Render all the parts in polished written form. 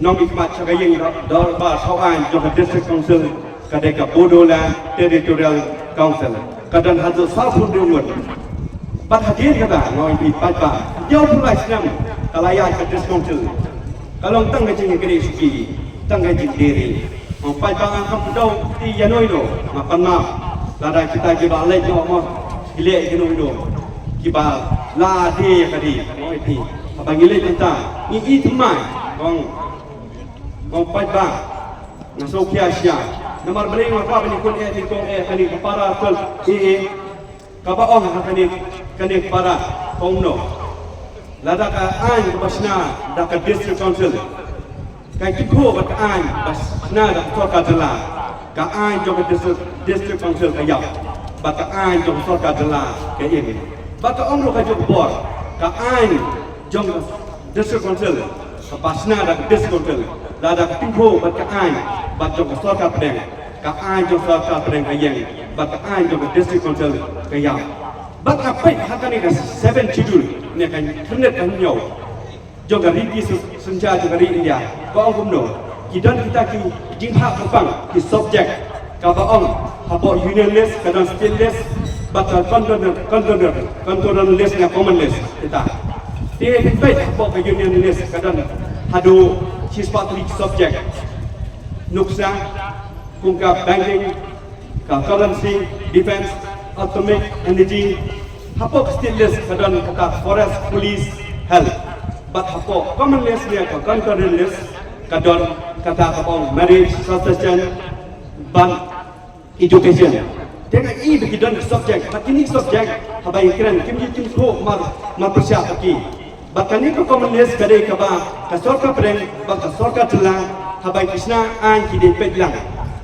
nong ikmat cakayeng dal ba sawan jong district council kadeka Bodoland territorial council kadan hasil safun rumut bat hadir kata ngoi pi pat ba jauh pulai senam kalayan ke district council kalau tang ke jeng gede suki tang ke jeng diri mau pat ba angkam pedau ti yanoi no mapan ma lada kita kiba lek no mo ile kinoi do kiba la de kadi ngoi pi abang ile kita ni itmai kong pat ba nasok Asia nomor beli apa ni kun ni kong kani para tul kabaong kani para kongno lada ka an basna da ka district council kai tikho ka an basna da ka jala ka an jo ka district council ka yap ba ka an jo ka jala ka ini ba ka ong lo ka jo bor ka an jo district council ka basna da district council lada ka tikho ba ka an ba jo ka pedeng ka an jo ka pedeng ka yang ba ka an jo district council ka yap ba ka pai hakani ka 7 schedule ne kan thnet kan nyo jo ga ri senja jo ga ri India ko ong kumno kidan kita ki jingha kapang ki subject ka ba ong habo union list kadan state list ba ka control list na common list kita te pai habo ka union list kadan hadu chispatli subject nuksa kungka banking ka currency defense atomic energy hapok stilles kadan kata forest police health but hapok common list dia ka concurrent list kadon kata kapong marriage succession ban education dengan i begidan subject makini subject habai keren kim ji ko mar persiap ki bakani ko common list kade ka ba ka sorka preng ba ka sorka tela habai krishna an ki de pedlang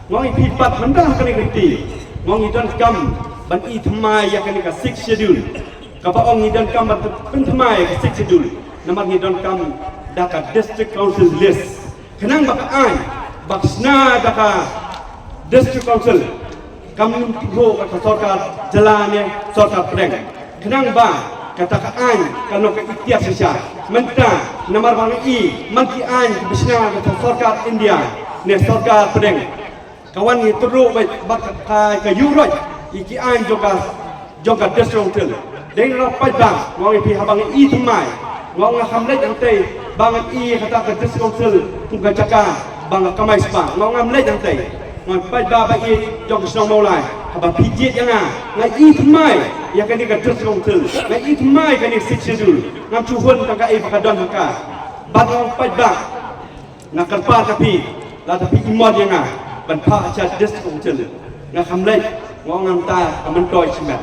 ngai pi pat mandah kani kriti ngai dan kam ban i thmai ya kani ka 6 schedule ka ba ong ni dan kam ban pen thmai ka 6 schedule namar ni dan kam da ka district council list kenang ba an baksna da ka district council kam ho ka sarkar jalane sarkar preng kenang ba kata ka an kano ka ikhtiar sisa menta namar bang i man ki an bisna ka sarkar India ne sarkar preng kawan ni teruk bak ka yuroj iki an joka district deng ro pai bang ngoi pi habang i thmai ngong ngam lek ang tei bang i kata ka district council tungka jaka bang kamai spa ngong ngam lek ang tei ngoi pai ba ba i jok snong mau lai habang pijit yang ngai i thmai ya kan ka district council ngai i thmai kan ni 6 schedule ngam chu hun tangka i pakadon ka bang ngong pai ba ngakan pa tapi la tapi imod yang ban pha cha district council ngam lek ngong ngam ta aman toy chimat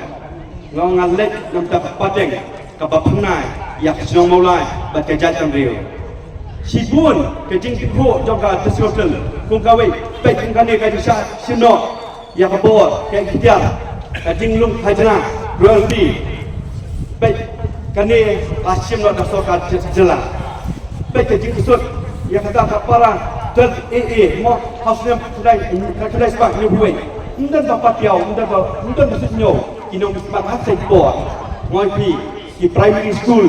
ngong ngam lek ngam ta pateng ka ba phnai yak snong mau lai ba ka jat tam riu sibun ke jing ko joka district council kung kawai pe kung kane ka sa sino ya ka bo ke kitia ka jing lung hajna royalty pe kane asim lo da soka jela pe ke jing sut ya kata ka para ter mo hausnya kedai spak ni buai ndan dapat tiau ndan besut nyo kinong spak hasai bo ngoi pi ki primary school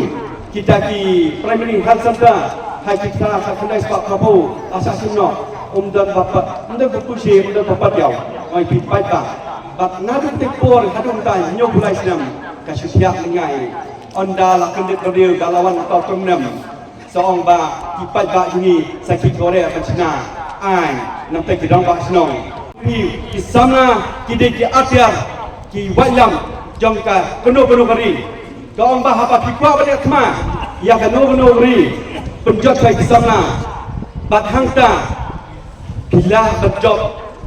kita ki primary health center hai kita sa kedai spak kapo asasin no dan bapak ndan berpusi ndan bapak tiau ngoi pi pai ta bak ngadu tekpor hadung tai nyo bulai senam kasusiak ngai onda la kendet rodil galawan tau tongnem seong ba ipat ba ini sakit Korea ke China ai nampai ki dong ba snong pi kisana kide ki atyar ki wayam jongka keno kari dong ba hapa ki kwa ba kma ya keno ri penjot kai kisana bat hangta bila berjob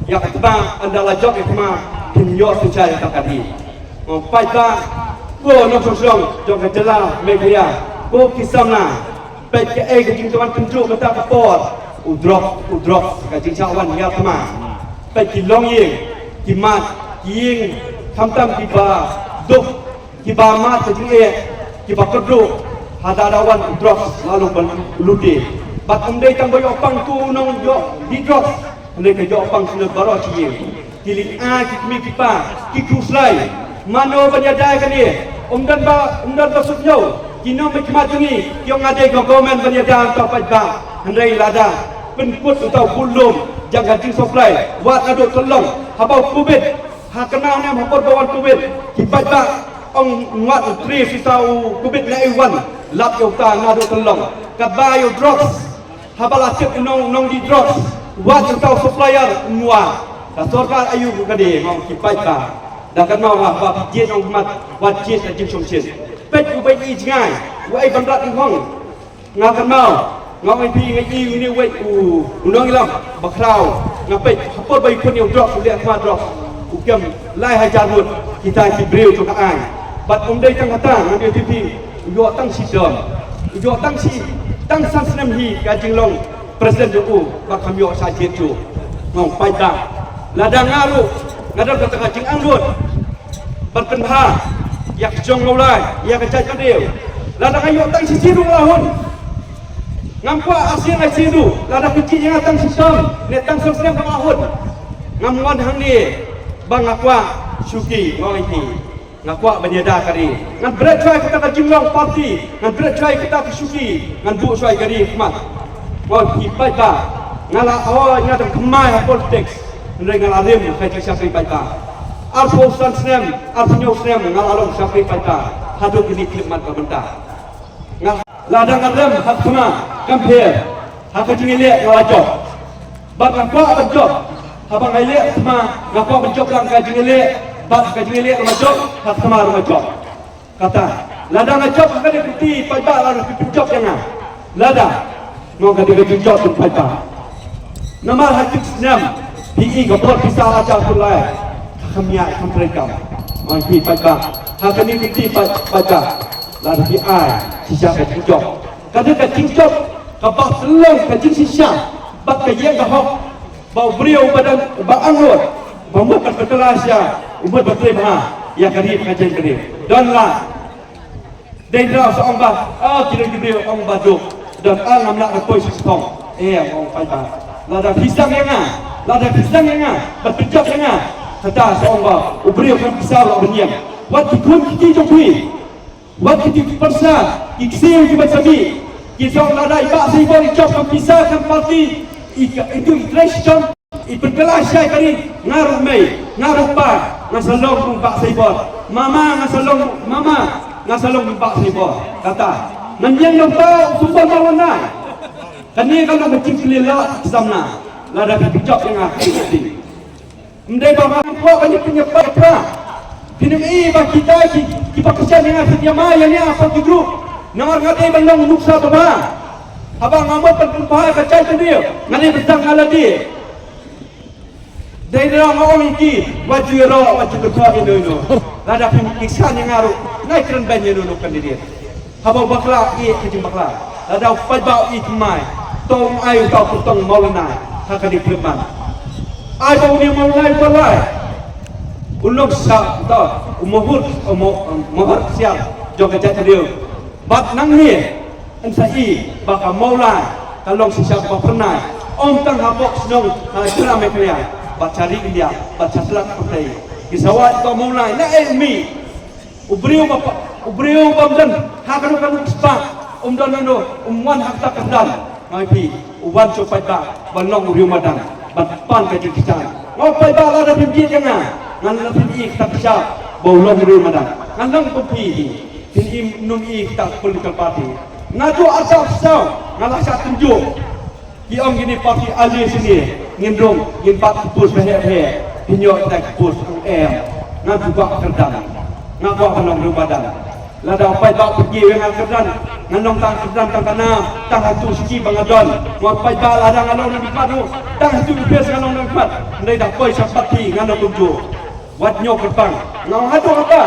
ya katba andala job kma kinyo secai takadi pai ba ko no sosong jongka jela media ko kisana baik ke ke jing tuan kunjuk mata kapor udrok ka jing chawan ya kama baik ki long ying ki mat ying tam ki ba duk ki ba mat ke jing ki ba keduk hada dawan udrok lalu ban ludi bat umdei tang boyo pang tu nong yo di drop umdei ke yo pang sine baro chi ki ling a ki mi ki pa ki kruslai mano banyadai kan ni umdan ba sutnyo kino me kima tungi kiong ade ko government banyadang to pa hendai lada penput atau belum jangan jing supply wat aduk tolong habau covid ha kenal ni hapor bawan covid kibat ba ong wat tri sisau covid na iwan lap yo ta ngadu tolong kabayo drops habala cek nong di drops wat atau supplier mua ta sorkar ayu gade ngong kibat ba dah kan mau apa jin ong mat wat jin ta jing som chen pet u bai i ngai wai bandrat ing hong ngakan mau ngong ai pi ngai i ni wai u nong ilam bakrau ngapai hapor bai kun yo drop lihat ma drop ukem lai hajar mut kita kibril tu ai bat dei tang kata ngambil TV yo tang si dom yo tang si tang san snem hi ka jinglong presiden du bak kam yo sa jet tu ngong pai da ladang ngaru ngadap kata ka jing anglut bat penha yak jong ngolai yak cai ka deu ladang ayo tang si siru lahun ngampa asin ai siru ladang kecil yang tang si dom ne tang san snem ka lahun ngamon hang ni bang akwa syuki ngoi ti ngakwa banyada kari ngan berat try kita ka jimlong party ngan berat try kita ka syuki ngan bu swai kari hikmat ngoi ki pai ba ngala awal ngada kemai politics ndai ngala rem kai cak syafri pai ba arpo san snem arpo snem ngala long syafri pai ba hadu kini hikmat ka benda ngal ladang rem hak kema compare hak jingile ngala job bat ngakwa job habang ai lek sama ngapa menjob lang gaji lek bab gaji lek menjob hak sama menjob kata lada menjob kan dia piti pai ba la menjob jangan lada mau gaji job tu pai ba nama hakik senam PE gopor bisa aja kulai khamia kamrekam mai pi pai ba hak ni piti pai ba lada pi ai sisa gaji job kada gaji job kabak selong gaji sisa bak gaji gahok bau beliau badan baangut membuat berkelasya umat berterima ya karib kajian karib dan lah dendra seorang bah kira-kira orang baduk dan ngamlak koi sesong orang pai lada pisang yang lada pisang yang berpijak yang kata seorang bah beliau kan pisau lah berniam wat kikun kiki jompi wat kiki persa iksir di bacabi kisah lada ibak sehingga dicop kan pisah kan parti itu election berkelas saya kali ngaruh mei ngaruh pa ngasalong kung pak saibot mama ngasalong kung pak saibot kata nandiyan yung tao sumpah mawanay kani kalau macam kelila samna lada picok yang akhir hindi ba makuha kanya penyebab pa pinag-i ba kita kipakasyan yang akhir yamaya niya apa di grup nangar ngatay balong nuksa to ba habang ngamot pagpumpahay kacay to niyo ngani besang ngaladi dari dalam orang ini wajib roh wajib berdoa ini lada pemiksan yang ngaruh naik keren banyak dulu kandidat habang bakla iya kecil bakla lada upay bau ikmai tong ayu tau putong maulana haka di firman ayu ni maulai balai ulok sa tau umuhur siap joga jatuh dia bat nang ni ensai baka maulai kalong siap pernah om tang hapok senong kira mereka baca India, baca selak partai. Kisawat kau mulai, na ilmi. Ubriu bamdan, hakan kamu sepak. Dan nano, wan hak tak kendan. Ngapi, uban copai tak, balong ubriu madan, batpan kecil kecil. Ngapai bala ada pimpi jangan, ngan pimpi tak siap, balong ubriu madan. Ngan pimpi, pimpi numi tak political party. Ngadu asal asal, ngalah satu tunjuk. Kiong gini parti aja sini, ngindung, ngimpat kepus behe-behe, hinyok tak kepus ngaku bak kerdan, ngaku kalong badan. Lada pai bak pergi dengan kerdan, nganong tang kerdan tang tanah, tang hatu siki bangadon, ngapai bak lada nganong nabi padu, tang hatu bipes nganong nabi pad, ndai dah pai sapati nganong tuju, wat nyok kerpang, ngau hatu apa?